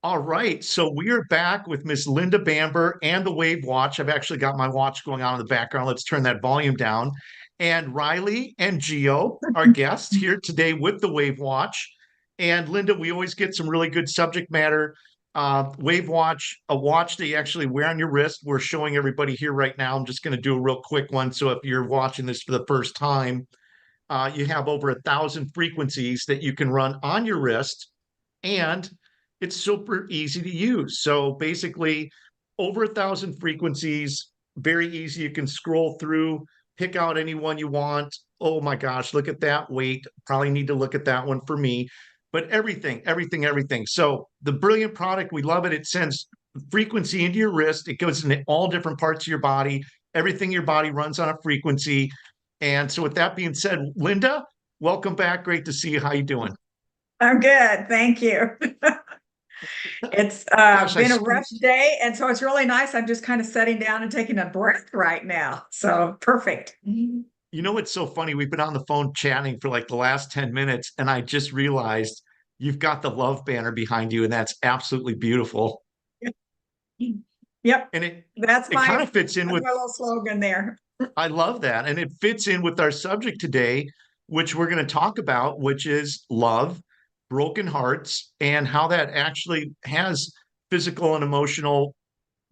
All right, so we are back with Miss Linda Bamber and the WavWatch. I've actually got my watch going on in the background. Let's turn that volume down. And Riley and Geo, our guests here today with the WavWatch. And Linda, we always get some really good subject matter. WavWatch, a watch that you actually wear on your wrist. We're showing everybody here right now. I'm just going to do a real quick one. So if you're watching this for the first time, you have over 1,000 frequencies that you can run on your wrist, and it's super easy to use. So basically, over 1,000 frequencies, very easy. You can scroll through, pick out any one you want. Oh my gosh, look at that weight. Probably need to look at that one for me. But everything, everything, everything. So the brilliant product, we love it. It sends frequency into your wrist. It goes into all different parts of your body. Everything in your body runs on a frequency. And so with that being said, Linda, welcome back. Great to see you. How you doing? I'm good. Thank you. It's Gosh, been a rough day, and so it's really nice. I'm just kind of sitting down and taking a breath right now. So perfect. you know what's so funny? We've been on the phone chatting for like the last 10 minutes, and I just realized you've got the love banner behind you, and that's absolutely beautiful. Yep, And it that's it kind my of fits in that's with my little slogan there. I love that. And it fits in with our subject today, which we're going to talk about, which is love, broken hearts, and how that actually has physical and emotional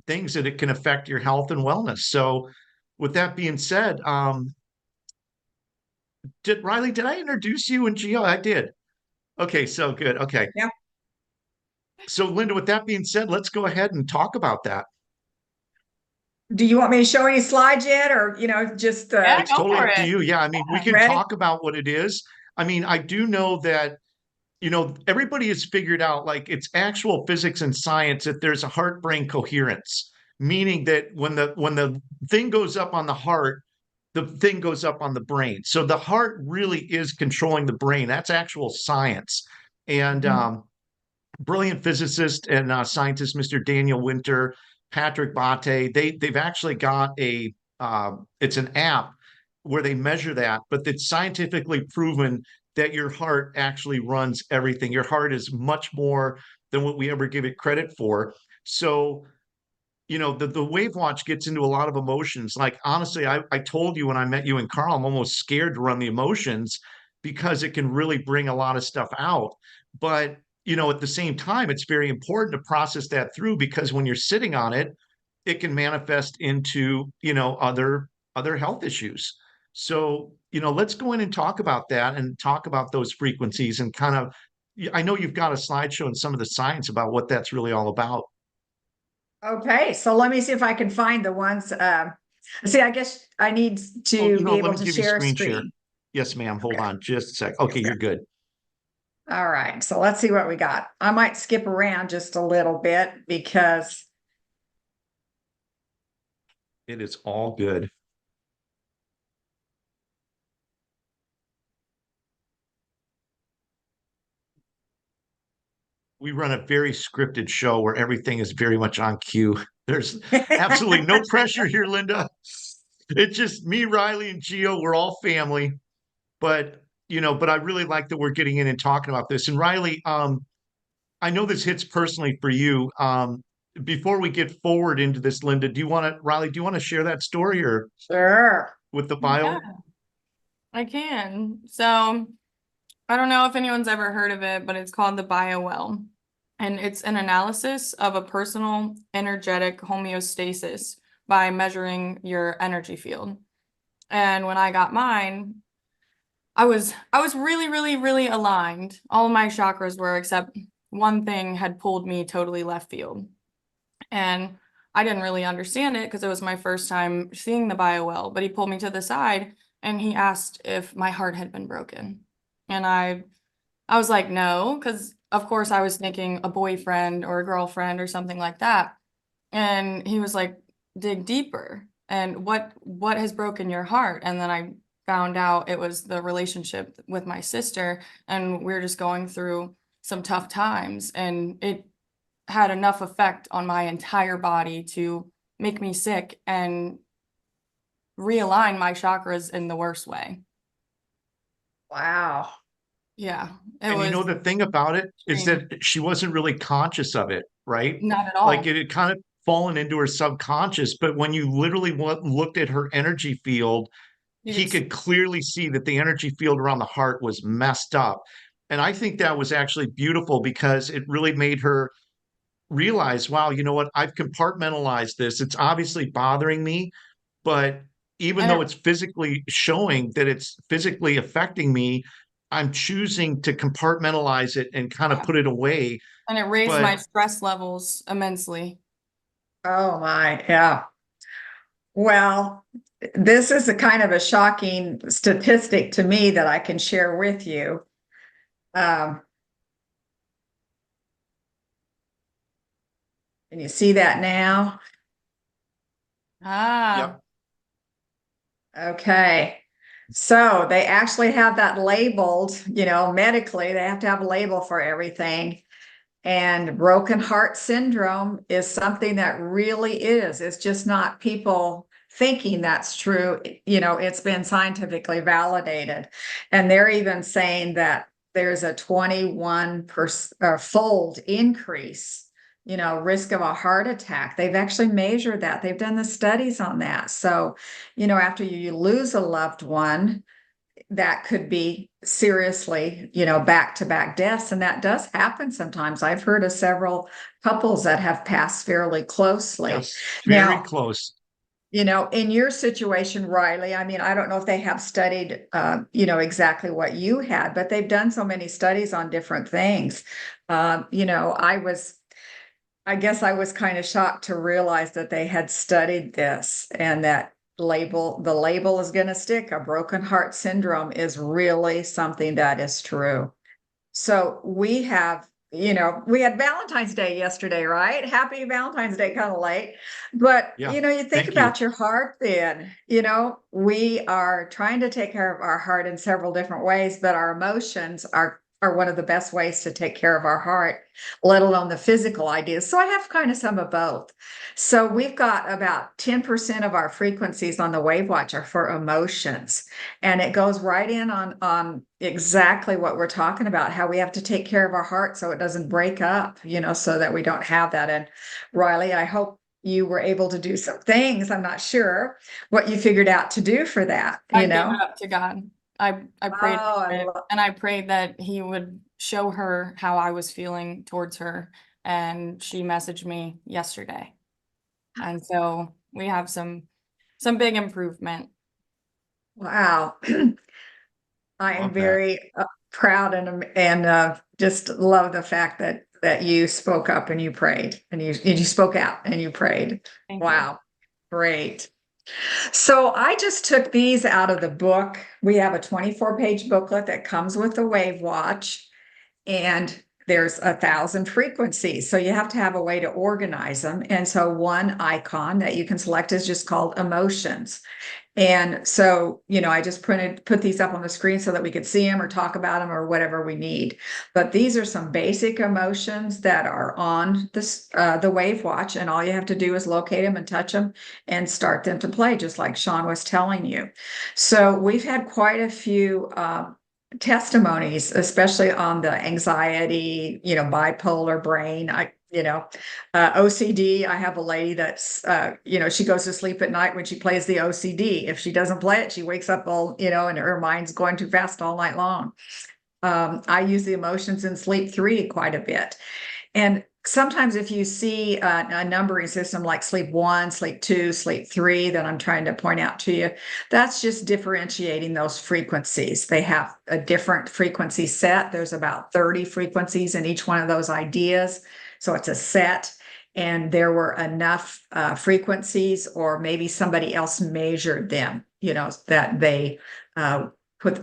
things that it can affect your health and wellness. So, with that being said, did Riley, did I introduce you and Gio? I did. Okay, so good. Okay. Yeah. So, Linda, with that being said, let's go ahead and talk about that. Do you want me to show any slides yet, or just Yeah, It's go totally for up to it. you. Yeah, I mean, we can ready? talk about what it is. I mean, I do know that, everybody has figured out like it's actual physics and science that there's a heart-brain coherence, meaning that when the thing goes up on the heart, the thing goes up on the brain. So the heart really is controlling the brain. That's actual science. And Mhm. brilliant physicist and scientist, Mr. Daniel Winter, Patrick Bate, they've actually got it's an app where they measure that, but it's scientifically proven that your heart actually runs everything. Your heart is much more than what we ever give it credit for. So, the Wave Watch gets into a lot of emotions. Like, honestly, I told you when I met you and Carl, I'm almost scared to run the emotions because it can really bring a lot of stuff out. But, at the same time, it's very important to process that through because when you're sitting on it, it can manifest into, other health issues. So, let's go in and talk about that and talk about those frequencies and kind of, I know you've got a slideshow and some of the science about what that's really all about. Okay, so let me see if I can find the ones. See, I guess I need Oh, to be let able me to give you share screen share. screen. Yes, ma'am. Hold Okay. on just a sec. Okay, you're good. All right, so let's see what we got. I might skip around just a little bit because It is all good. We run a very scripted show where everything is very much on cue. There's absolutely no pressure here, Linda. It's just me, Riley, and Gio. We're all family. But I really like that we're getting in and talking about this. And Riley, I know this hits personally for you. Before we get forward into this, Linda, Riley, do you want to share that story or sure. with the Yeah, bio? I can. So I don't know if anyone's ever heard of it, but it's called the BioWell. And it's an analysis of a personal energetic homeostasis by measuring your energy field. And when I got mine, I was really, really, really aligned. All of my chakras were, except one thing had pulled me totally left field. And I didn't really understand it because it was my first time seeing the BioWell, but he pulled me to the side and he asked if my heart had been broken. And I was like, no, because of course I was thinking a boyfriend or a girlfriend or something like that. And he was like, dig deeper. And what has broken your heart? And then I found out it was the relationship with my sister, and we were just going through some tough times, and it had enough effect on my entire body to make me sick and realign my chakras in the worst way. Wow. Yeah, it And you know, was the thing about it is extreme. that she wasn't really conscious of it, right? Not at Like all. it had kind of fallen into her subconscious. But when you literally looked at her energy field, You he could could clearly see that the energy field around the heart was messed up. And I think that was actually beautiful because it really made her realize, wow, you know what? I've compartmentalized this. It's obviously bothering me, but even and though it it's physically showing that it's physically affecting me, I'm choosing to compartmentalize it and kind of yeah, put it away. and it raised my But stress levels immensely. Oh my, yeah. Well, this is a kind of a shocking statistic to me that I can share with you. Um, can you see that now? Ah, yep, Okay. So they actually have that labeled, medically, they have to have a label for everything. And broken heart syndrome is something that really is. It's just not people thinking that's true. It's been scientifically validated. And they're even saying that there's a 21% fold increase, risk of a heart attack. They've actually measured that. They've done the studies on that. So, after you lose a loved one, that could be seriously, back-to-back deaths. And that does happen sometimes. I've heard of several couples that have passed fairly closely. yes, very Now, close. in your situation, Riley, I mean, I don't know if they have studied, exactly what you had, but they've done so many studies on different things. I guess I was kind of shocked to realize that they had studied this and that the label is going to stick. A broken heart syndrome is really something that is true. So we had Valentine's Day yesterday, right? Happy Valentine's Day, kind of late. But, Yeah, you think thank you. about your heart then, we are trying to take care of our heart in several different ways, but our emotions are one of the best ways to take care of our heart, let alone the physical ideas. So I have kind of some of both. So we've got about 10% of our frequencies on the WavWatch are for emotions. And it goes right in on exactly what we're talking about, how we have to take care of our heart so it doesn't break up, so that we don't have that. And Riley, I hope you were able to do some things. I'm not sure what you figured out to do for that, I gave it up to God. I prayed Oh, for it, and I prayed that he would show her how I was feeling towards her. And she messaged me yesterday. And so we have some big improvement. wow. I am Love that. very proud and just love the fact that you spoke up and you prayed and you spoke out and you prayed. Thank you. Wow, great. So I just took these out of the book. We have a 24-page booklet that comes with the WavWatch, and there's 1,000 frequencies. So you have to have a way to organize them. And so one icon that you can select is just called emotions. And so, I just put these up on the screen so that we could see them or talk about them or whatever we need. But these are some basic emotions that are on this, the WavWatch, and all you have to do is locate them and touch them and start them to play, just like Sean was telling you. So we've had quite a few testimonies, especially on the anxiety, bipolar brain. OCD. I have a lady that's, she goes to sleep at night when she plays the OCD. If she doesn't play it, she wakes up all, and her mind's going too fast all night long. I use the emotions in sleep 3 quite a bit. And sometimes if you see a numbering system like sleep 1, sleep 2, sleep 3, that I'm trying to point out to you, that's just differentiating those frequencies. They have a different frequency set. There's about 30 frequencies in each one of those ideas. So it's a set. And there were enough frequencies, or maybe somebody else measured them, that they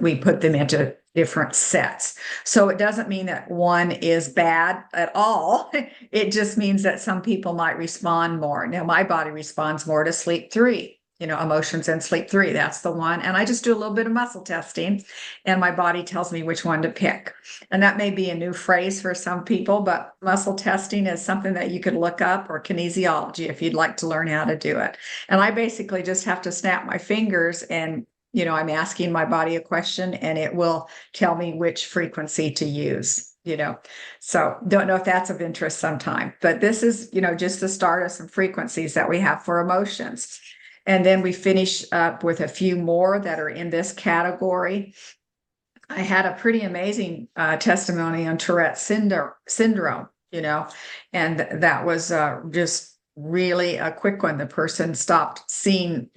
we put them into different sets. So it doesn't mean that one is bad at all. It just means that some people might respond more. Now, my body responds more to sleep 3, emotions and sleep 3. That's the one. And I just do a little bit of muscle testing, and my body tells me which one to pick. And that may be a new phrase for some people, but muscle testing is something that you could look up, or kinesiology if you'd like to learn how to do it. And I basically just have to snap my fingers and I'm asking my body a question and it will tell me which frequency to use, So don't know if that's of interest sometime, but this is, just the start of some frequencies that we have for emotions. And then we finish up with a few more that are in this category. I had a pretty amazing testimony on Tourette's syndrome, and that was just really a quick one. The person stopped seeing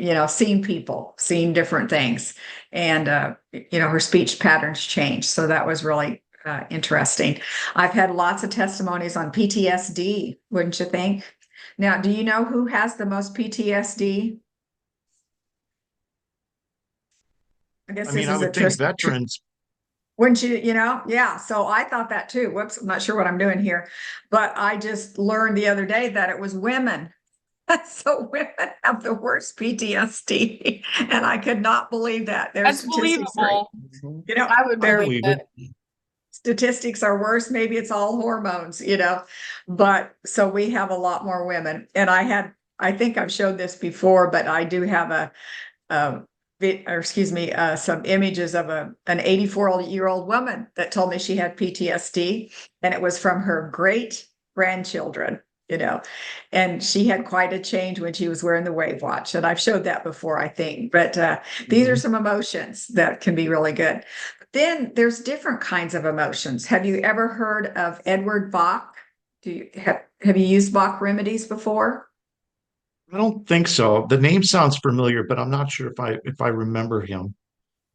people, seeing different things, and her speech patterns changed. So that was really interesting. I've had lots of testimonies on PTSD, wouldn't you think? Now, do you know who has the most PTSD? I guess this I is a would think veterans. Wouldn't you, Yeah. So I thought that too. Whoops, I'm not sure what I'm doing here. But I just learned the other day that it was women. So women have the worst PTSD. And I could not believe that. Their That's statistics believable. I would their believe it. statistics are worse. Maybe it's all hormones, But so we have a lot more women. And I think I've showed this before, but I do have some images of an 84-year-old woman that told me she had PTSD, and it was from her great grandchildren, and she had quite a change when she was wearing the WavWatch. And I've showed that before, I think, but these are some emotions that can be really good. Then there's different kinds of emotions. Have you ever heard of Edward Bach? Have you used Bach remedies before? I don't think so. The name sounds familiar, but I'm not sure if I remember him,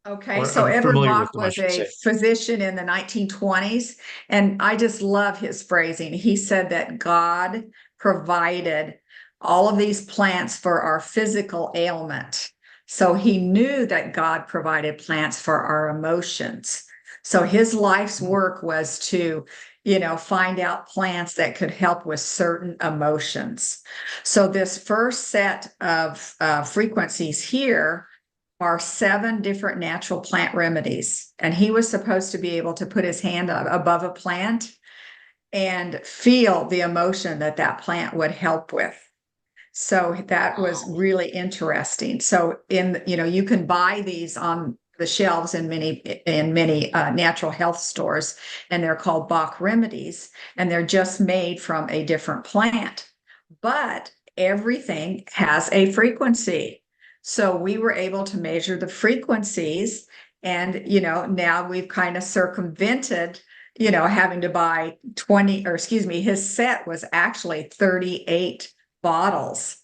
Okay, or so I'm Edward familiar with Bach him, I was should a say. physician in the 1920s, and I just love his phrasing. He said that God provided all of these plants for our physical ailment. So he knew that God provided plants for our emotions. So his life's work was to, find out plants that could help with certain emotions. So this first set of frequencies here are 7 different natural plant remedies. And he was supposed to be able to put his hand above a plant and feel the emotion that that plant would help with. So that was really interesting. So you can buy these on the shelves in many natural health stores, and they're called Bach remedies, and they're just made from a different plant. But everything has a frequency. So we were able to measure the frequencies, and now we've kind of circumvented having to buy 20, or excuse me, his set was actually 38 bottles.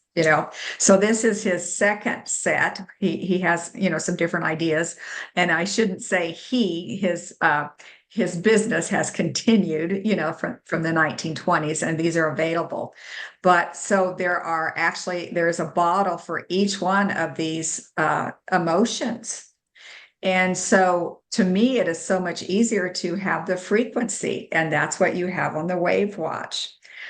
So this is his second set. He has some different ideas, and I shouldn't say his business has continued from the 1920s, and these are available. But so there's a bottle for each one of these emotions. And so to me, it is so much easier to have the frequency, and that's what you have on the WavWatch.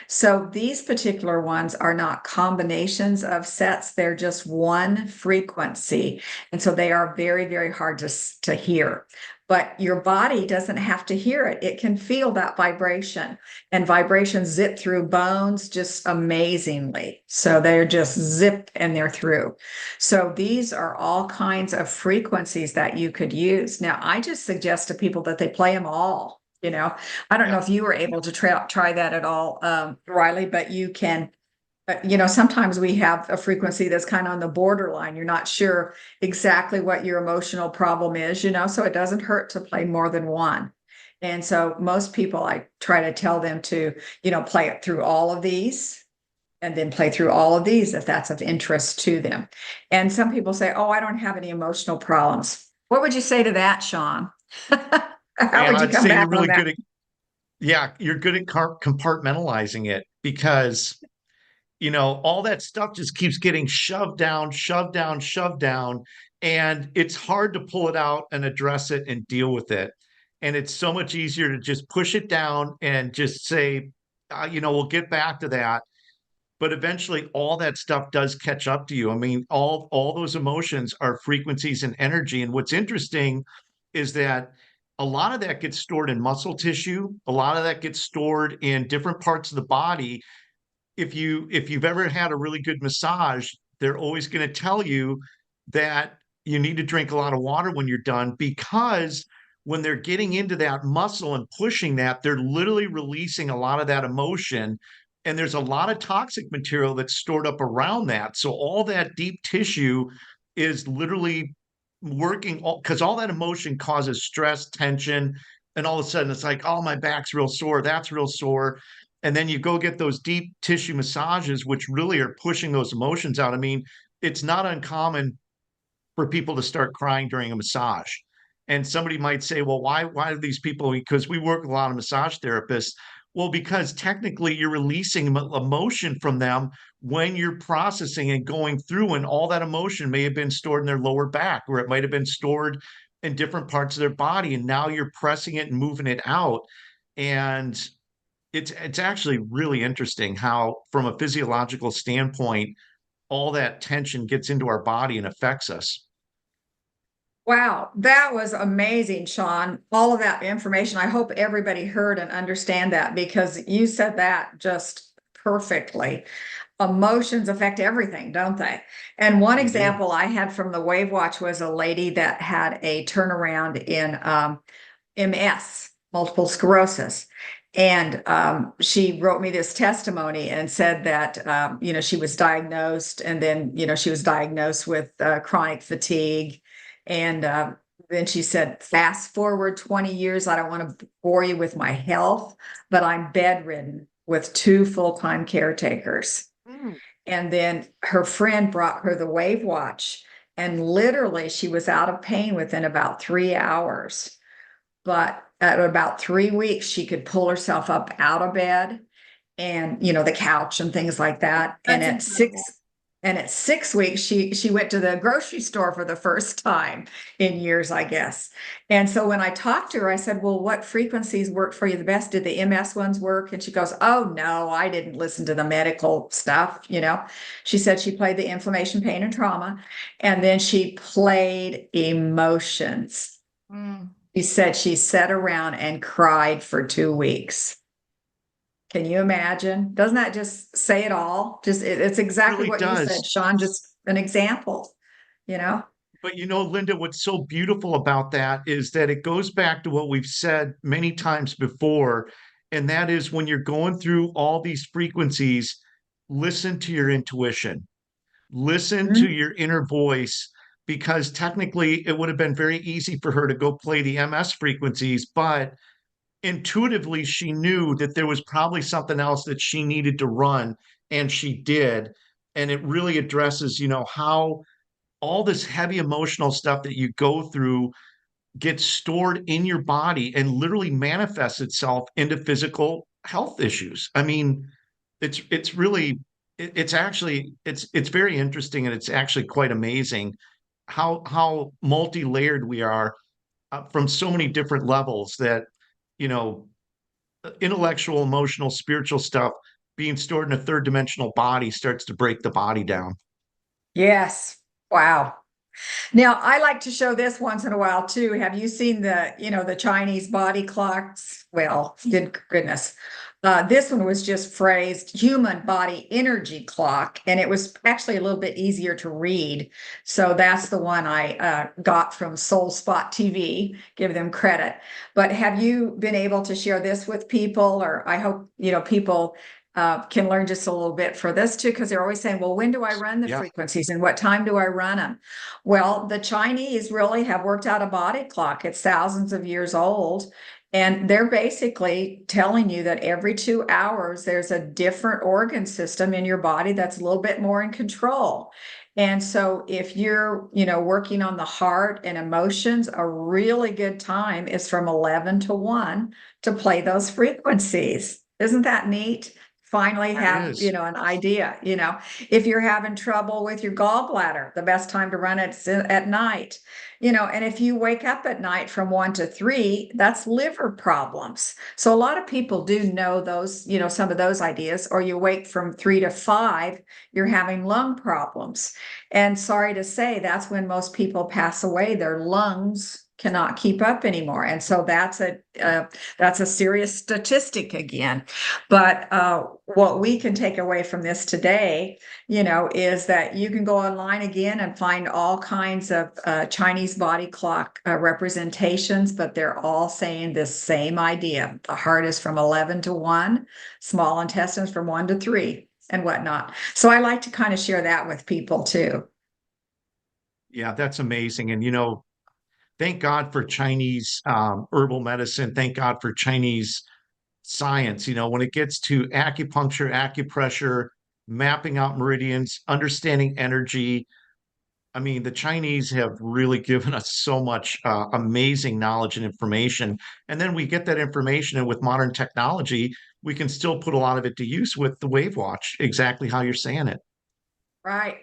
So these particular ones are not combinations of sets, they're just one frequency. And so they are very, very hard to hear. But your body doesn't have to hear it. It can feel that vibration, and vibrations zip through bones just amazingly. So they're just zip and they're through. So these are all kinds of frequencies that you could use. Now, I just suggest to people that they play them all. I don't know if you were able to try that at all, Riley, but you can. Sometimes we have a frequency that's kind of on the borderline. You're not sure exactly what your emotional problem is, so it doesn't hurt to play more than one. And so most people, I try to tell them to, play it through all of these and then play through all of these if that's of interest to them. And some people say, oh, I don't have any emotional problems. What would you say to that, Sean? How And would you I'd come say you're back on really that? good at, yeah, you're good at compartmentalizing it, because all that stuff just keeps getting shoved down, shoved down, shoved down, and it's hard to pull it out and address it and deal with it. And it's so much easier to just push it down and just say, we'll get back to that. But eventually all that stuff does catch up to you. I mean, all those emotions are frequencies and energy. And what's interesting is that a lot of that gets stored in muscle tissue, a lot of that gets stored in different parts of the body. If you've ever had a really good massage, they're always going to tell you that you need to drink a lot of water when you're done, because when they're getting into that muscle and pushing that, they're literally releasing a lot of that emotion. And there's a lot of toxic material that's stored up around that. So all that deep tissue is literally working, because all that emotion causes stress, tension, and all of a sudden it's like, oh, my back's real sore, that's real sore. And then you go get those deep tissue massages, which really are pushing those emotions out. I mean, it's not uncommon for people to start crying during a massage. And somebody might say, well, why do these people? Because we work with a lot of massage therapists. Well, because technically you're releasing emotion from them when you're processing and going through, and all that emotion may have been stored in their lower back, or it might have been stored in different parts of their body. And now you're pressing it and moving it out. And it's actually really interesting how, from a physiological standpoint, all that tension gets into our body and affects us. Wow, that was amazing, Sean. All of that information. I hope everybody heard and understand that, because you said that just perfectly. Emotions affect everything, don't they? And one They do. example I had from the WavWatch was a lady that had a turnaround in MS, multiple sclerosis. And she wrote me this testimony and said that, she was diagnosed, and then, she was diagnosed with chronic fatigue. And then she said, fast forward 20 years, I don't want to bore you with my health, but I'm bedridden with 2 full-time caretakers. Mm. And then her friend brought her the WavWatch, and literally she was out of pain within about 3 hours. But at about 3 weeks, she could pull herself up out of bed and, the couch and things like that. That's incredible. And at 6 weeks, she went to the grocery store for the first time in years, I guess. And so when I talked to her, I said, well, what frequencies worked for you the best? Did the MS ones work? And she goes, oh, no, I didn't listen to the medical stuff. She said she played the inflammation, pain, and trauma. And then she played emotions. Mm. She said she sat around and cried for 2 weeks. Can you imagine? Doesn't that just say it all? It's exactly Really what you said, does. Sean, just an example, you know? But Linda, what's so beautiful about that is that it goes back to what we've said many times before. And that is, when you're going through all these frequencies, listen to your intuition, listen to Mhm. your inner voice, because technically it would have been very easy for her to go play the MS frequencies, but intuitively she knew that there was probably something else that she needed to run, and she did. And it really addresses, how all this heavy emotional stuff that you go through gets stored in your body and literally manifests itself into physical health issues. I mean, it's really it's actually it's very interesting, and it's actually quite amazing how multi-layered we are, from so many different levels, that you know intellectual, emotional, spiritual stuff being stored in a third dimensional body starts to break the body down. Yes. Wow. Now, I like to show this once in a while too. Have you seen the Chinese body clocks? Well, good goodness. This one was just phrased human body energy clock, and it was actually a little bit easier to read. So that's the one I got from Soul Spot TV. Give them credit. But have you been able to share this with people? Or I hope, people can learn just a little bit for this too, because they're always saying, well, when do I run the Yeah, frequencies and what time do I run them? Well, the Chinese really have worked out a body clock. It's thousands of years old. And they're basically telling you that every 2 hours, there's a different organ system in your body that's a little bit more in control. And so if you're, working on the heart and emotions, a really good time is from 11 to 1 to play those frequencies. Isn't that neat? Finally that have, is. an idea, if you're having trouble with your gallbladder, the best time to run it's at night, and if you wake up at night from 1 to 3, that's liver problems. So a lot of people do know those, some of those ideas. Or you wake from 3 to 5, you're having lung problems. And sorry to say, that's when most people pass away. Their lungs cannot keep up anymore. And so that's a serious statistic again. But what we can take away from this today, is that you can go online again and find all kinds of Chinese body clock representations, but they're all saying this same idea. The heart is from 11 to 1, small intestines from 1 to 3, and whatnot. So I like to kind of share that with people too. Yeah, that's amazing. And thank God for Chinese herbal medicine. Thank God for Chinese science. When it gets to acupuncture, acupressure, mapping out meridians, understanding energy, I mean, the Chinese have really given us so much amazing knowledge and information. And then we get that information, and with modern technology, we can still put a lot of it to use with the WavWatch, exactly how you're saying it. Right.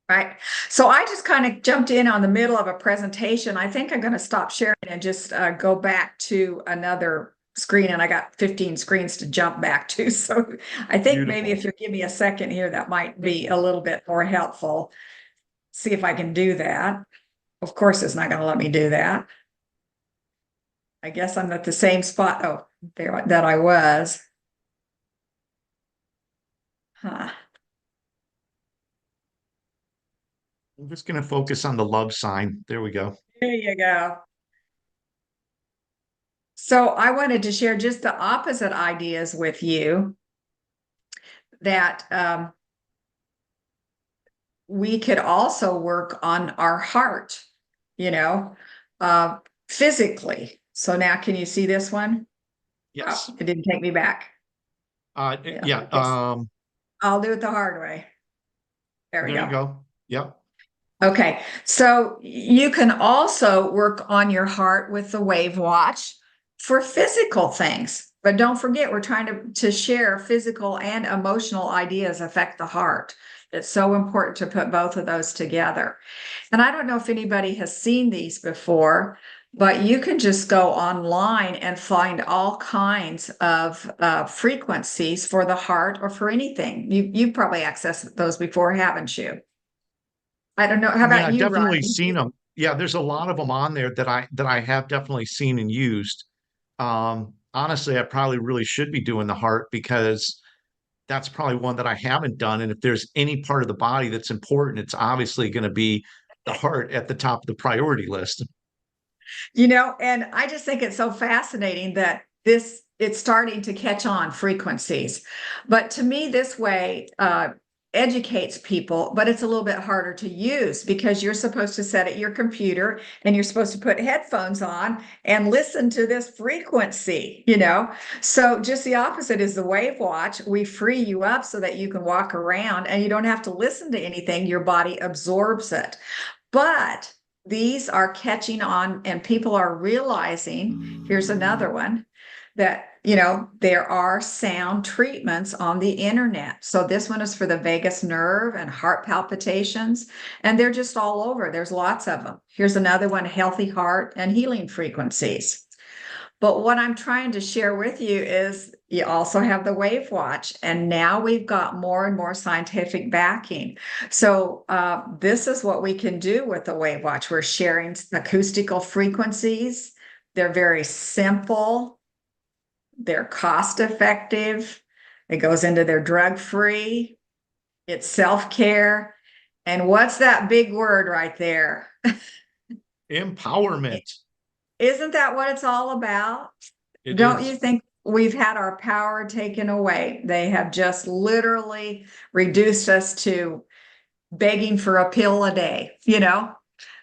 Right. So I just kind of jumped in on the middle of a presentation. I think I'm going to stop sharing and just go back to another screen. And I got 15 screens to jump back to. So I think maybe if you'll give me a second here, that might be a little bit more helpful. See if I can do that. Of course, it's not going to let me do that. I guess I'm at the same spot. Oh, there that I was. Huh. I'm just going to focus on the love sign. There we go. There you go. So I wanted to share just the opposite ideas with you, that we could also work on our heart, physically. So now can you see this one? Yes. Oh, it didn't take me back. Yeah. I'll do it the hard way. There we There you go. Yep. Okay, so you can also work on your heart with the WavWatch for physical things. But don't forget, we're trying to share physical and emotional ideas affect the heart. It's so important to put both of those together. And I don't know if anybody has seen these before, but you can just go online and find all kinds of frequencies for the heart or for anything. You've probably accessed those before, haven't you? I don't know. How about I've you, definitely Ronnie? seen them. Yeah, there's a lot of them on there that I have definitely seen and used. Honestly, I probably really should be doing the heart, because that's probably one that I haven't done. And if there's any part of the body that's important, it's obviously going to be the heart at the top of the priority list. And I just think it's so fascinating that it's starting to catch on frequencies. But to me, this way educates people, but it's a little bit harder to use because you're supposed to set at your computer and you're supposed to put headphones on and listen to this frequency, So just the opposite is the WavWatch. We free you up so that you can walk around and you don't have to listen to anything. Your body absorbs it. But these are catching on, and people are realizing, here's another one, that there are sound treatments on the internet. So this one is for the vagus nerve and heart palpitations, and they're just all over. There's lots of them. Here's another one, healthy heart and healing frequencies. But what I'm trying to share with you is you also have the WavWatch, and now we've got more and more scientific backing. So this is what we can do with the WavWatch. We're sharing acoustical frequencies. They're very simple. They're cost effective. It goes into their drug free. It's self-care. And what's that big word right there? Empowerment. Isn't that what it's all about? Don't you think we've had our power taken away? They have just literally reduced us to begging for a pill a day.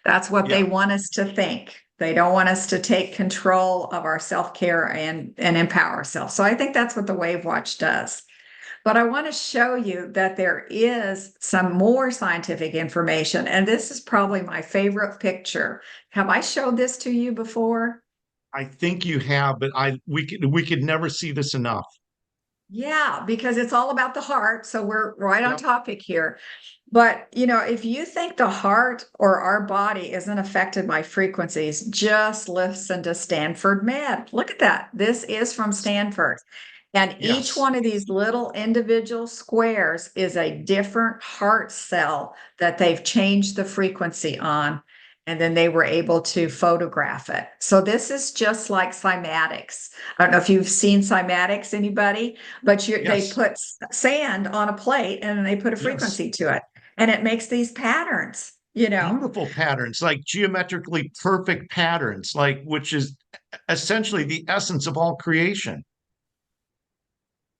That's what they want us to think. They don't want us to take control of our self-care and empower ourselves. So I think that's what the WavWatch does. But I want to show you that there is some more scientific information. And this is probably my favorite picture. Have I showed this to you before? I think you have, but we could never see this enough. Yeah, because it's all about the heart. So we're right on topic here. But, if you think the heart or our body isn't affected by frequencies, just listen to Stanford Med. Look at that. This is from Stanford. And each one of these little individual squares is a different heart cell that they've changed the frequency on. and then they were able to photograph it. So this is just like cymatics. I don't know if you've seen cymatics, anybody, but they Yes. put sand on a plate and then they put a Yes. frequency to it, and it makes these patterns, Beautiful patterns, like geometrically perfect patterns, like which is essentially the essence of all creation.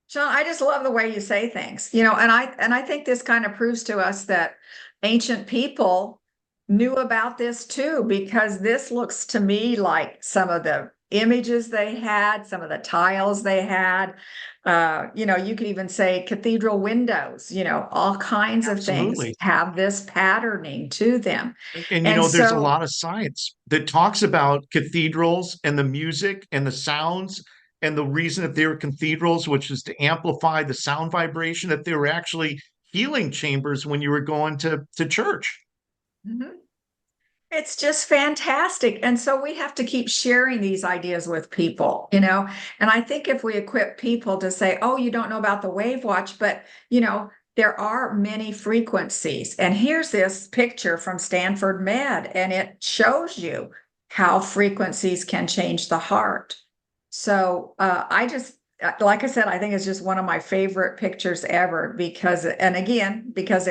Sean, I just love the way you say things, and I think this kind of proves to us that ancient people knew about this too, because this looks to me like some of the images they had, some of the tiles they had. You could even say cathedral windows, all kinds of things Absolutely. have this patterning to them. And And there's a so, lot of science that talks about cathedrals and the music and the sounds, and the reason that they were cathedrals, which is to amplify the sound vibration, that they were actually healing chambers when you were going to church. Mhm. It's just fantastic. And so we have to keep sharing these ideas with people, And I think if we equip people to say, oh, you don't know about the WavWatch, but, there are many frequencies. And here's this picture from Stanford Med, and it shows you how frequencies can change the heart. So like I said, I think it's just one of my favorite pictures ever because, and again, because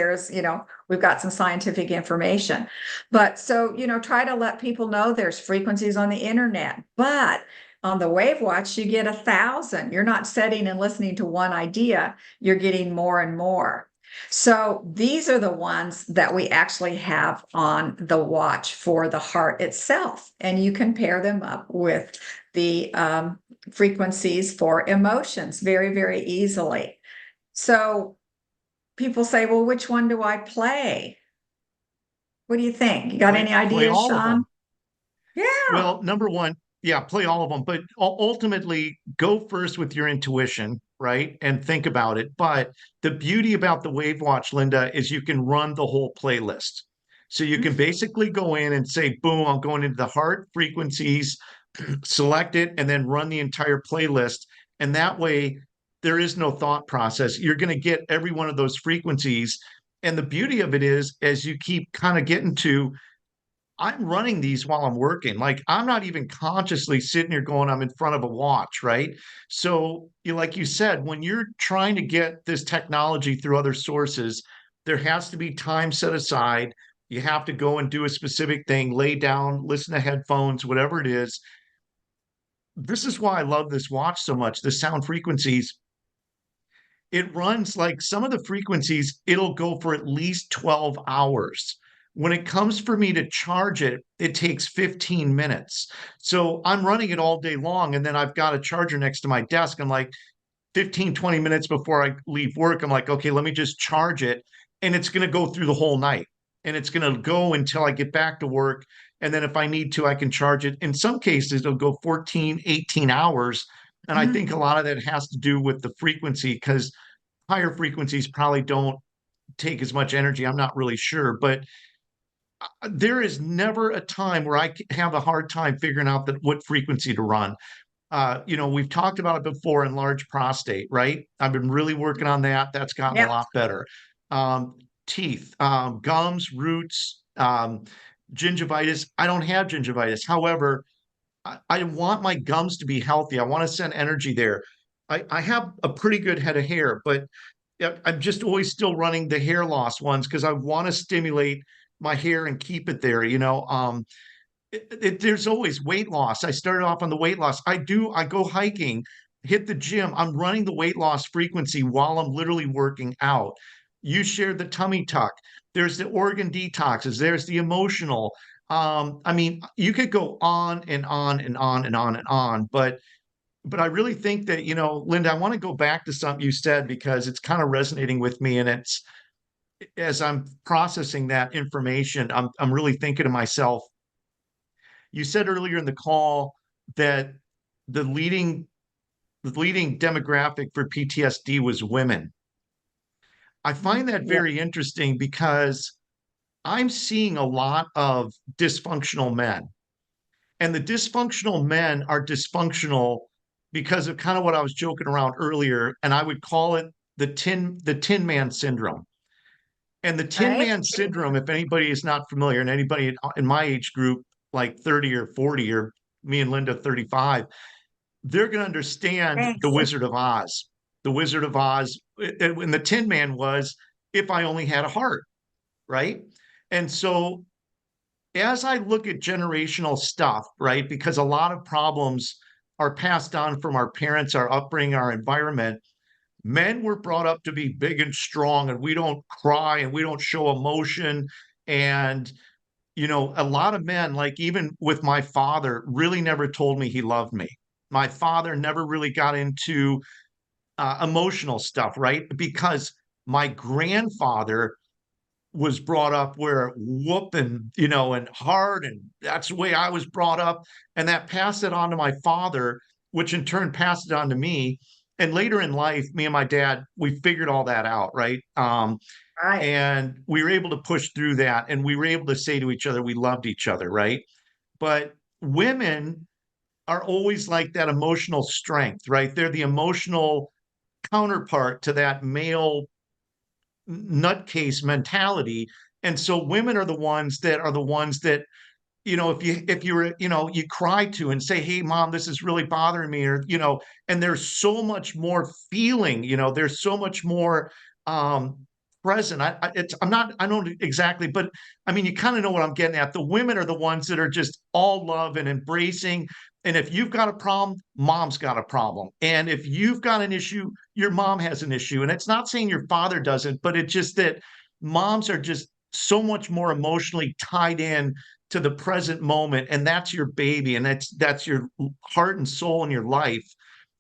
we've got some scientific information. But so, try to let people know there's frequencies on the internet, but on the WaveWatch, you get 1,000. You're not setting and listening to one idea, you're getting more and more. So these are the ones that we actually have on the watch for the heart itself. And you can pair them up with the frequencies for emotions very, very easily. So people say, well, which one do I play? What do you think? You got any Play ideas, all of Sean? them. Yeah. Well, number one, yeah, play all of them, but ultimately go first with your intuition, right? And think about it. But the beauty about the WaveWatch, Linda, is you can run the whole playlist. So you can basically go in and say, boom, I'm going into the heart frequencies, select it, and then run the entire playlist. And that way, there is no thought process. You're going to get every one of those frequencies. And the beauty of it is, as you keep kind of getting to, I'm running these while I'm working. Like I'm not even consciously sitting here going, I'm in front of a watch, right? So, like you said, when you're trying to get this technology through other sources, there has to be time set aside. You have to go and do a specific thing, lay down, listen to headphones, whatever it is. This is why I love this watch so much. The sound frequencies, it runs like some of the frequencies, it'll go for at least 12 hours. When it comes for me to charge it, it takes 15 minutes. So I'm running it all day long. And then I've got a charger next to my desk. I'm like 15, 20 minutes before I leave work. I'm like, okay, let me just charge it. And it's going to go through the whole night. And it's going to go until I get back to work. And then if I need to, I can charge it. In some cases, it'll go 14, 18 hours. And I think a lot of that has to do with the frequency because higher frequencies probably don't take as much energy. I'm not really sure, but there is never a time where I have a hard time figuring out that what frequency to run. We've talked about it before, enlarged prostate, right? I've been really working on that. That's gotten a Yep. lot better. Um, Teeth, gums, roots, gingivitis. I don't have gingivitis. However, I want my gums to be healthy. I want to send energy there. I have a pretty good head of hair, but I'm just always still running the hair loss ones because I want to stimulate my hair and keep it there. There's always weight loss. I started off on the weight loss. I go hiking, hit the gym. I'm running the weight loss frequency while I'm literally working out. You shared the tummy tuck. There's the organ detoxes. There's the emotional. I mean, you could go on and on and on and on and on, but I really think that, Linda, I want to go back to something you said because it's kind of resonating with me. And it's as I'm processing that information, I'm really thinking to myself, you said earlier in the call that the leading the leading demographic for PTSD was women. I find that Yep. very interesting because I'm seeing a lot of dysfunctional men. And the dysfunctional men are dysfunctional because of kind of what I was joking around earlier, and I would call it the tin man syndrome. And the Tin Right. Man syndrome, if anybody is not familiar, and anybody in my age group, like 30 or 40, or me and Linda 35, they're going to understand the Thanks. Wizard of Oz. The Wizard of Oz, and the Tin Man was, if I only had a heart, right? And so as I look at generational stuff, right, because a lot of problems are passed on from our parents, our upbringing, our environment. Men were brought up to be big and strong, and we don't cry and we don't show emotion. And, a lot of men, like even with my father, really never told me he loved me. My father never really got into emotional stuff, right? Because my grandfather was brought up where whooping, and hard, and that's the way I was brought up. And that passed it on to my father, which in turn passed it on to me. And later in life, me and my dad, we figured all that out, right? Right. And we were able to push through that, and we were able to say to each other, we loved each other, right? But women are always like that emotional strength, right? They're the emotional counterpart to that male nutcase mentality. And so women are the ones that, if you cry to and say, hey mom, this is really bothering me, or and there's so much more feeling, there's so much more um present. I don't exactly, but I mean, you kind of know what I'm getting at. The women are the ones that are just all love and embracing. And if you've got a problem, mom's got a problem. And if you've got an issue, your mom has an issue. And it's not saying your father doesn't, but it's just that moms are just so much more emotionally tied in to the present moment, and that's your baby, and that's your heart and soul in your life.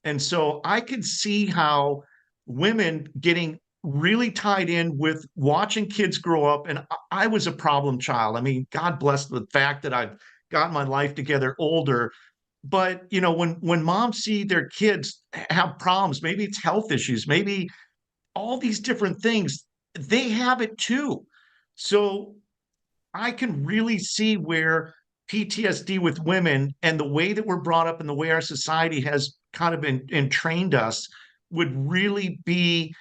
And so I could see how women getting really tied in with watching kids grow up. And I was a problem child. I mean, God bless the fact that I've got my life together older. But when moms see their kids have problems, maybe it's health issues, maybe all these different things, they have it too. So I can really see where PTSD with women and the way that we're brought up and the way our society has kind of entrained us would really be,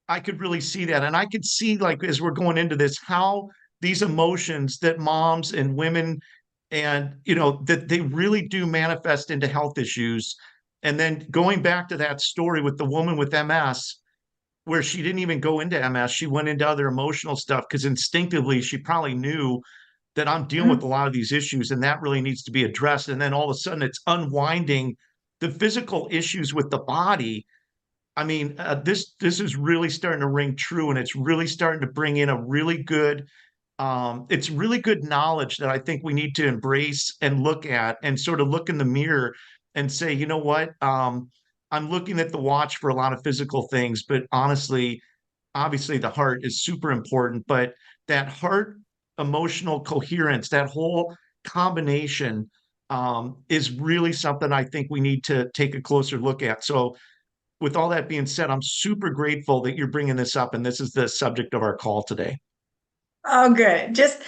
I could really see that. And I could see, like, as we're going into this, how these emotions that moms and women, and, that they really do manifest into health issues. And then going back to that story with the woman with MS, where she didn't even go into MS, she went into other emotional stuff because instinctively she probably knew that I'm dealing with a lot of these issues and that really needs to be addressed. And then all of a sudden it's unwinding the physical issues with the body. I mean, this is really starting to ring true, and it's really starting to bring in a really good, it's really good knowledge that I think we need to embrace and look at and sort of look in the mirror and say, you know what? I'm looking at the watch for a lot of physical things, but honestly, obviously the heart is super important, but that heart emotional coherence, that whole combination, is really something I think we need to take a closer look at. So with all that being said, I'm super grateful that you're bringing this up, and this is the subject of our call today. Oh, good. Just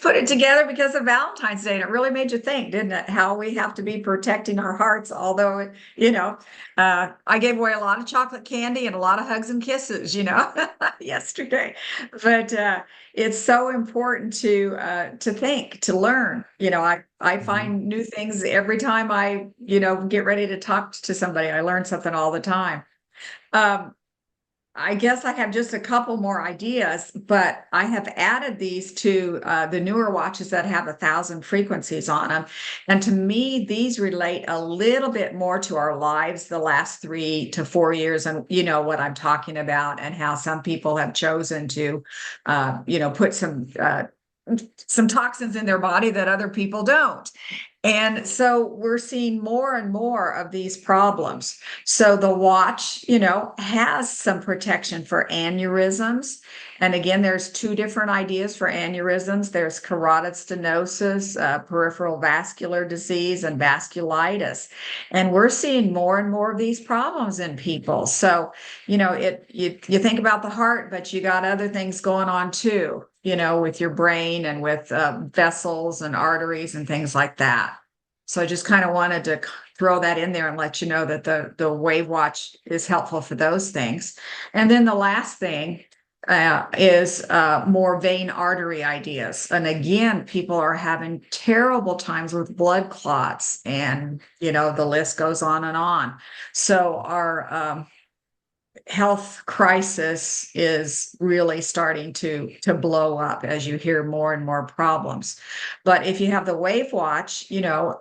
put it together because of Valentine's Day. And it really made you think, didn't it? How we have to be protecting our hearts. Although, I gave away a lot of chocolate candy and a lot of hugs and kisses, yesterday. But it's so important to think, to learn. I Mhm. find new things every time I, get ready to talk to somebody. I learn something all the time. Um, I guess I have just a couple more ideas, but I have added these to the newer watches that have 1,000 frequencies on them. And to me, these relate a little bit more to our lives the last 3 to 4 years. And you know what I'm talking about, and how some people have chosen to, put some toxins in their body that other people don't. And so we're seeing more and more of these problems. So the watch, has some protection for aneurysms. And again, there's two different ideas for aneurysms. There's carotid stenosis, peripheral vascular disease, and vasculitis. And we're seeing more and more of these problems in people. So, you think about the heart, but you got other things going on too, with your brain and with vessels and arteries and things like that. So I just kind of wanted to throw that in there and let you know that the WavWatch is helpful for those things. And then the last thing, is more vein artery ideas. And again, people are having terrible times with blood clots, and the list goes on and on. So our health crisis is really starting to blow up as you hear more and more problems. But if you have the WavWatch,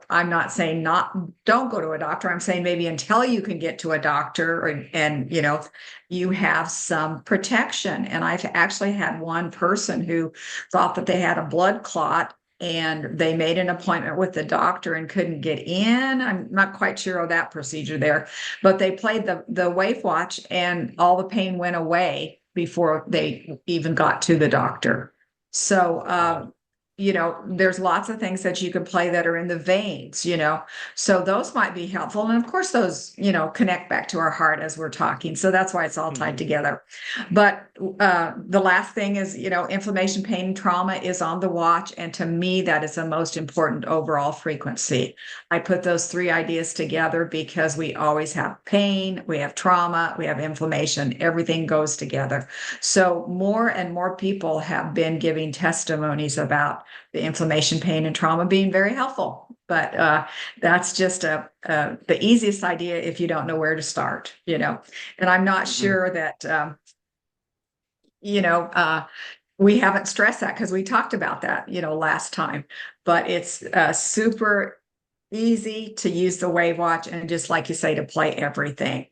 I'm not saying don't go to a doctor. I'm saying maybe until you can get to a doctor, and you have some protection. And I've actually had one person who thought that they had a blood clot, and they made an appointment with the doctor and couldn't get in. I'm not quite sure of that procedure there, but they played the WavWatch, and all the pain went away before they even got to the doctor. So, there's lots of things that you can play that are in the veins, so those might be helpful. And of course, those, connect back to our heart as we're talking. So that's why it's all tied together. But the last thing is, inflammation, pain, and trauma is on the watch. And to me, that is the most important overall frequency. I put those three ideas together because we always have pain, we have trauma, we have inflammation, everything goes together. So more and more people have been giving testimonies about the inflammation, pain, and trauma being very helpful. But that's just the easiest idea if you don't know where to start, and I'm not sure that, we haven't stressed that because we talked about that, last time, but it's super easy to use the WavWatch, and just like you say, to play everything.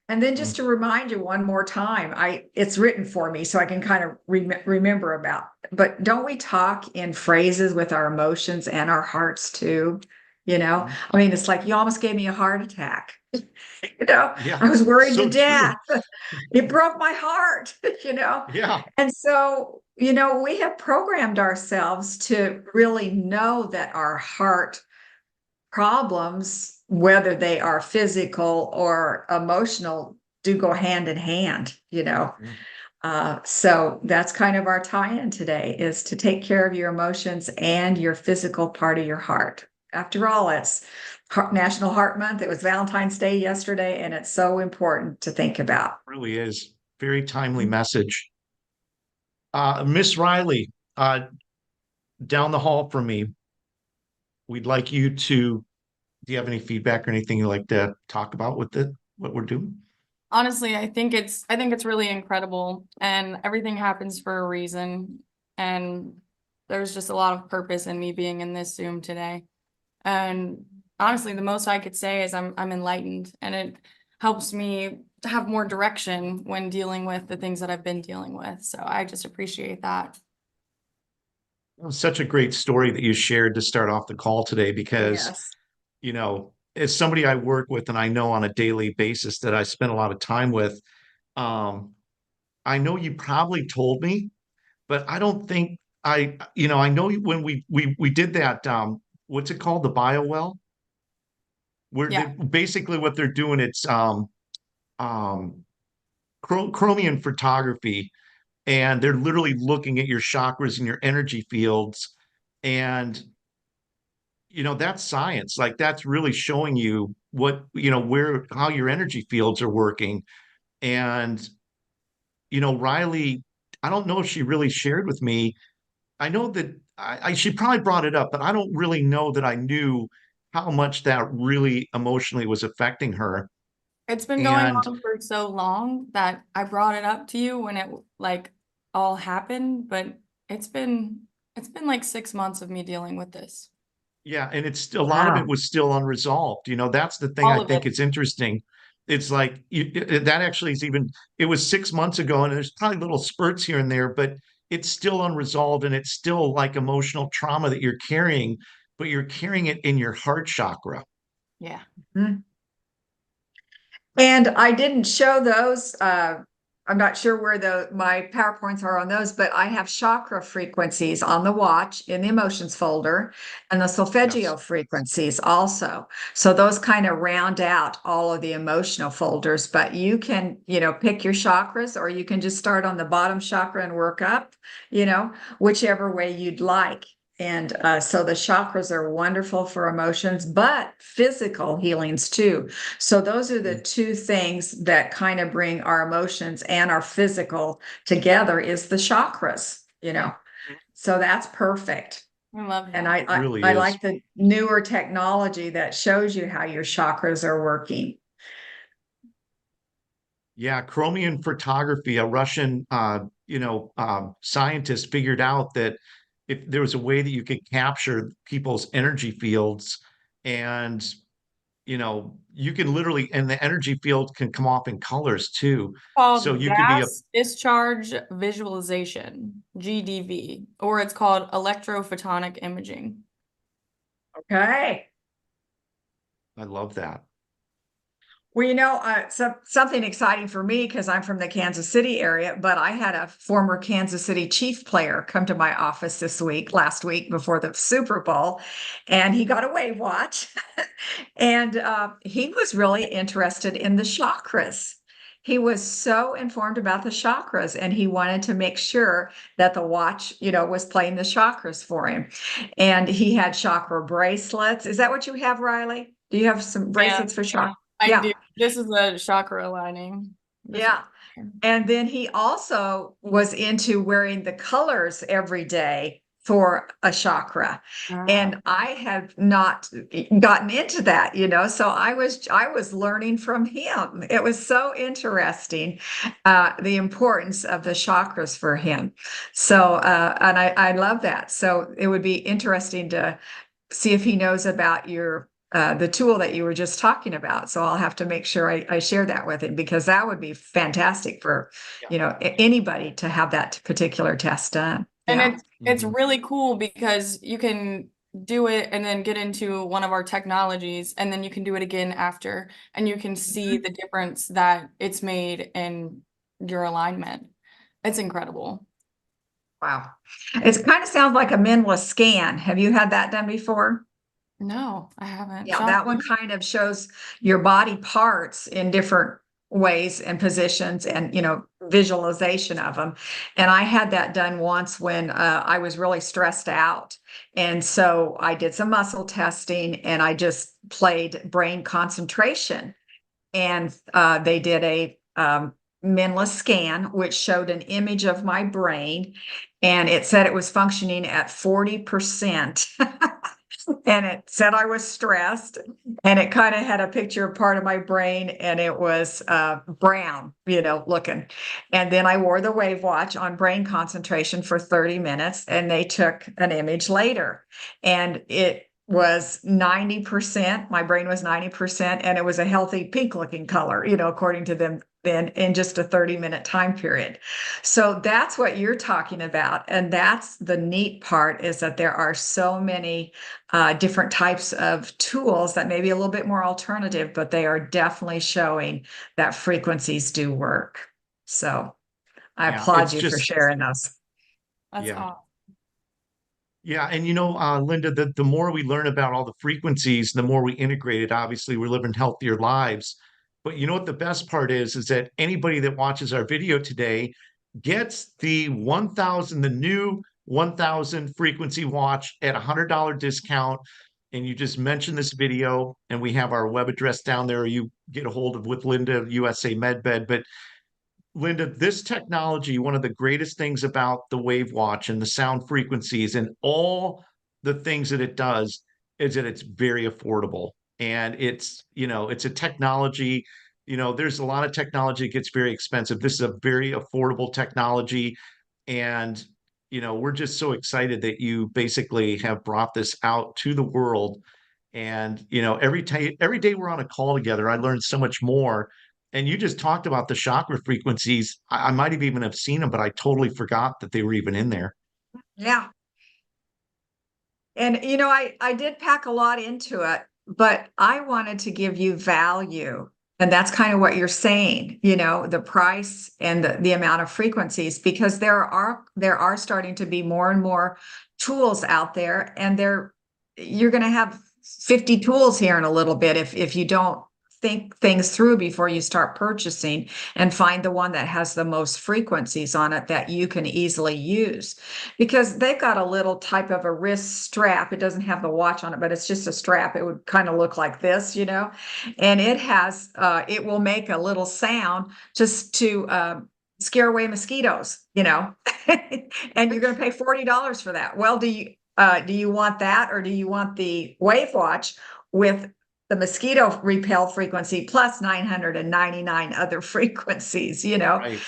And then just to remind you one more time, it's written for me so I can kind of remember about, but don't we talk in phrases with our emotions and our hearts too? I mean, it's like, you almost gave me a heart attack. Yeah, I was worried so to death. It broke my heart, Yeah. And so, we have programmed ourselves to really know that our heart problems, whether they are physical or emotional, do go hand in hand, So that's kind of our tie-in today, is to take care of your emotions and your physical part of your heart. After all, it's National Heart Month. It was Valentine's Day yesterday, and it's so important to think about. It really is. Very timely message. Miss Riley, down the hall from me, we'd like you to, do you have any feedback or anything you'd like to talk about with what we're doing? Honestly, I think it's really incredible, and everything happens for a reason. And there's just a lot of purpose in me being in this Zoom today. And honestly, the most I could say is I'm enlightened, and it helps me to have more direction when dealing with the things that I've been dealing with. So I just appreciate that. It was such a great story that you shared to start off the call today, because Yes. as somebody I work with and I know on a daily basis that I spend a lot of time with, I know you probably told me, but I don't think I know when we did that, what's it called? The bio well, where Yeah. basically what they're doing, it's um chromium photography, and they're literally looking at your chakras and your energy fields. And that's science. Like, that's really showing you what, how your energy fields are working. And Riley, I don't know if she really shared with me. I know that she probably brought it up, but I don't really know that I knew how much that really emotionally was affecting her. It's been going And on for so long that I brought it up to you when it like all happened, but it's been like 6 months of me dealing with this. yeah, and it's a lot of it Wow. was still unresolved. That's the thing All I of think it. is interesting. It's like that actually is even, it was 6 months ago, and there's probably little spurts here and there, but it's still unresolved, and it's still like emotional trauma that you're carrying, but you're carrying it in your heart chakra. Yeah. Mhm. And I didn't show those. I'm not sure where my PowerPoints are on those, but I have chakra frequencies on the watch in the emotions folder, and the solfeggio Yes. frequencies also. So those kind of round out all of the emotional folders, but you can, pick your chakras, or you can just start on the bottom chakra and work up, whichever way you'd like. And so the chakras are wonderful for emotions, but physical healings too. So those are the two things that kind of bring our emotions and our physical together is the chakras, you know. So that's perfect. I love And that. Really I is. like the newer technology that shows you how your chakras are working. Yeah, chromium photography, a Russian scientist figured out that if there was a way that you could capture people's energy fields and you can literally, and the energy field can come off in colors too. So Called you could be a gas discharge visualization, GDV, or it's called electrophotonic imaging. Okay. I love that. Well, something exciting for me because I'm from the Kansas City area, but I had a former Kansas City Chief player come to my office last week before the Super Bowl, and he got a WavWatch, and he was really interested in the chakras. He was so informed about the chakras, and he wanted to make sure that the watch, was playing the chakras for him. And he had chakra bracelets. Is that what you have, Riley? Do you have some bracelets for chakra? I do. This is a chakra aligning. Yeah. And then he also was into wearing the colors every day for a chakra. And I have not gotten into that, so I was learning from him. It was so interesting, the importance of the chakras for him. So, and I love that. So it would be interesting to see if he knows about the tool that you were just talking about. So I'll have to make sure I share that with him because that would be fantastic for, anybody to have that particular test done. And it's really cool because you can do it and then get into one of our technologies and then you can do it again after and you can see the difference that it's made in your alignment. It's incredible. Wow. It kind of sounds like a Menla scan. Have you had that done before? No, I haven't. Yeah, that one kind of shows your body parts in different ways and positions and, visualization of them. And I had that done once when I was really stressed out. And so I did some muscle testing and I just played brain concentration. And they did a Menla scan, which showed an image of my brain. And it said it was functioning at 40%. And it said I was stressed, and it kind of had a picture of part of my brain, and it was brown, looking. And then I wore the WavWatch on brain concentration for 30 minutes, and they took an image later, and it was 90%. My brain was 90%, and it was a healthy pink looking color, according to them then in just a 30-minute time period. So that's what you're talking about. And that's the neat part is that there are so many different types of tools that may be a little bit more alternative, but they are definitely showing that frequencies do work. So I applaud you for sharing those. That's awesome. Yeah, and Linda, the more we learn about all the frequencies, the more we integrate it. Obviously, we're living healthier lives. But you know what the best part is that anybody that watches our video today gets the new 1000 frequency watch at $100 discount. And you just mention this video, and we have our web address down there. You get a hold of with Linda, USA MedBed. But Linda, this technology, one of the greatest things about the WavWatch and the sound frequencies and all the things that it does is that it's very affordable. And it's a technology, there's a lot of technology that gets very expensive. This is a very affordable technology. And, we're just so excited that you basically have brought this out to the world. And, every day we're on a call together, I learned so much more. And you just talked about the chakra frequencies. I might have even have seen them, but I totally forgot that they were even in there. Yeah. And, I did pack a lot into it, but I wanted to give you value. And that's kind of what you're saying, the price and the amount of frequencies, because there are starting to be more and more tools out there, and you're going to have 50 tools here in a little bit if you don't think things through before you start purchasing and find the one that has the most frequencies on it that you can easily use. Because they've got a little type of a wrist strap. It doesn't have the watch on it, but it's just a strap. It would kind of look like this, and it has, it will make a little sound just to scare away mosquitoes, and you're going to pay $40 for that. Well, do you want that, or do you want the WavWatch with the mosquito repel frequency plus 999 other frequencies, Right.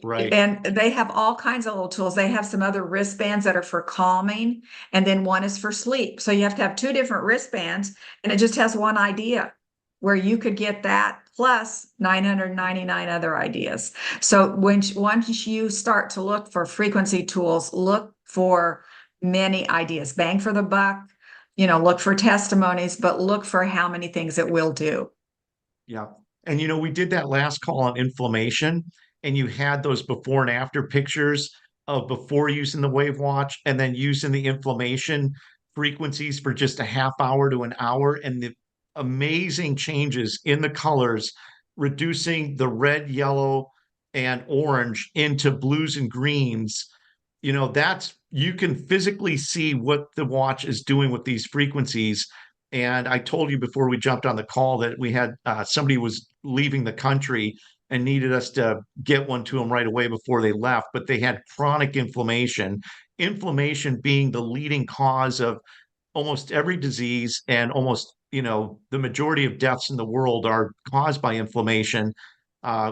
Right. and they have all kinds of little tools. They have some other wristbands that are for calming, and then one is for sleep. So you have to have two different wristbands, and it just has one idea where you could get that plus 999 other ideas. So once you start to look for frequency tools, look for many ideas, bang for the buck, look for testimonies, but look for how many things it will do. Yeah. And we did that last call on inflammation, and you had those before and after pictures of before using the WaveWatch and then using the inflammation frequencies for just a half hour to an hour, and the amazing changes in the colors, reducing the red, yellow, and orange into blues and greens. That's, you can physically see what the watch is doing with these frequencies. And I told you before we jumped on the call that we had somebody was leaving the country and needed us to get one to them right away before they left, but they had chronic inflammation being the leading cause of almost every disease, and almost, the majority of deaths in the world are caused by inflammation,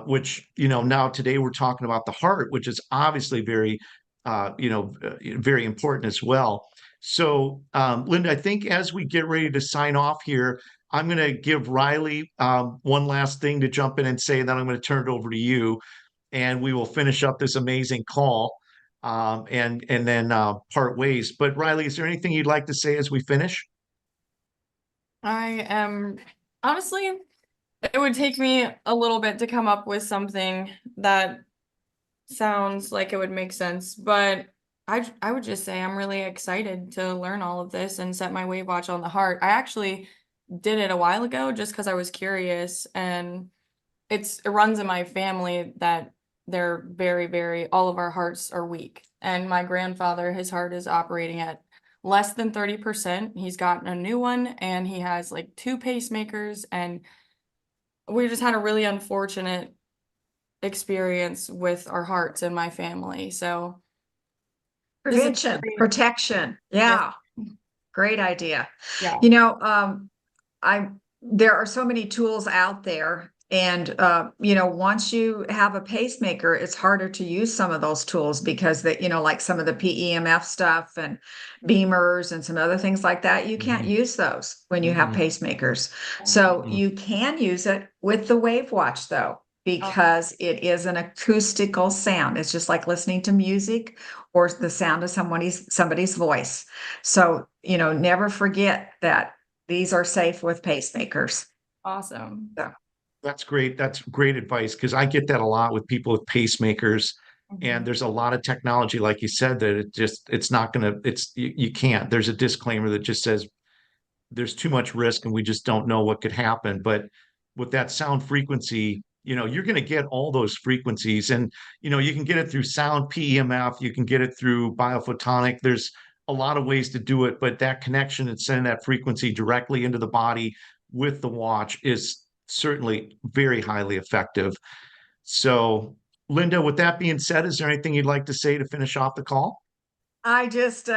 which, now today we're talking about the heart, which is obviously very important as well. So, Linda, I think as we get ready to sign off here, I'm going to give Riley one last thing to jump in and say, then I'm going to turn it over to you, and we will finish up this amazing call, and then part ways. But Riley, is there anything you'd like to say as we finish? I am honestly, it would take me a little bit to come up with something that sounds like it would make sense, but I would just say I'm really excited to learn all of this and set my WaveWatch on the heart. I actually did it a while ago just because I was curious, and it runs in my family that they're very, very, all of our hearts are weak. And my grandfather, his heart is operating at less than 30%. He's gotten a new one, and he has like 2 pacemakers, and we just had a really unfortunate experience with our hearts in my family. So Prevention, protection. Yeah. Yes. Great idea. Yeah. There are so many tools out there, and once you have a pacemaker, it's harder to use some of those tools because like some of the PEMF stuff and beamers and some other things like that, you can't use those when you have pacemakers. So you can use it with the WaveWatch though, because it is an acoustical sound. It's just like listening to music or the sound of somebody's voice. So, never forget that these are safe with pacemakers. Awesome. So. That's great. That's great advice, because I get that a lot with people with pacemakers. And there's a lot of technology, like you said, that it's not going to, you can't. There's a disclaimer that just says there's too much risk and we just don't know what could happen. But with that sound frequency, you're going to get all those frequencies, and, you can get it through sound PEMF, you can get it through biophotonic. There's a lot of ways to do it, but that connection and sending that frequency directly into the body with the watch is certainly very highly effective. So, Linda, with that being said, is there anything you'd like to say to finish off the call? I just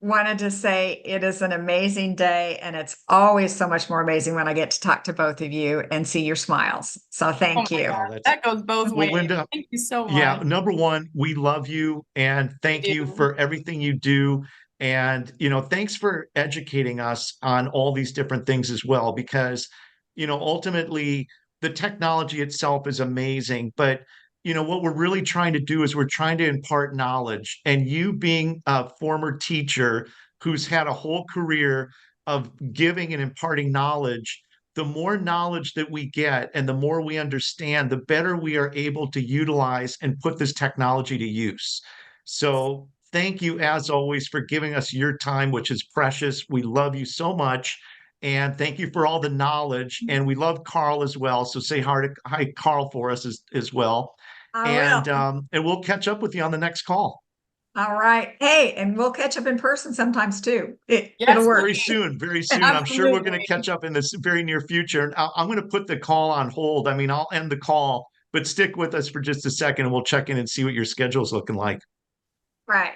wanted to say it is an amazing day, and it's always so much more amazing when I get to talk to both of you and see your smiles. So thank you. God, that goes both ways. Linda, thank you so much. Yeah, number one, we love you, and thank you for everything you do. And, thanks for educating us on all these different things as well, because, ultimately the technology itself is amazing, but what we're really trying to do is we're trying to impart knowledge. And you being a former teacher who's had a whole career of giving and imparting knowledge, the more knowledge that we get and the more we understand, the better we are able to utilize and put this technology to use. So thank you, as always, for giving us your time, which is precious. We love you so much. And thank you for all the knowledge. And we love Carl as well. So say hi, Carl, for us as well. I will. And we'll catch up with you on the next call. All right. Hey, and we'll catch up in person sometimes too. Yes, It'll work. Very soon, very soon. I'm sure we're going to catch up in this very near future. And I'm going to put the call on hold. I mean, I'll end the call, but stick with us for just a second and we'll check in and see what your schedule is looking like. Right.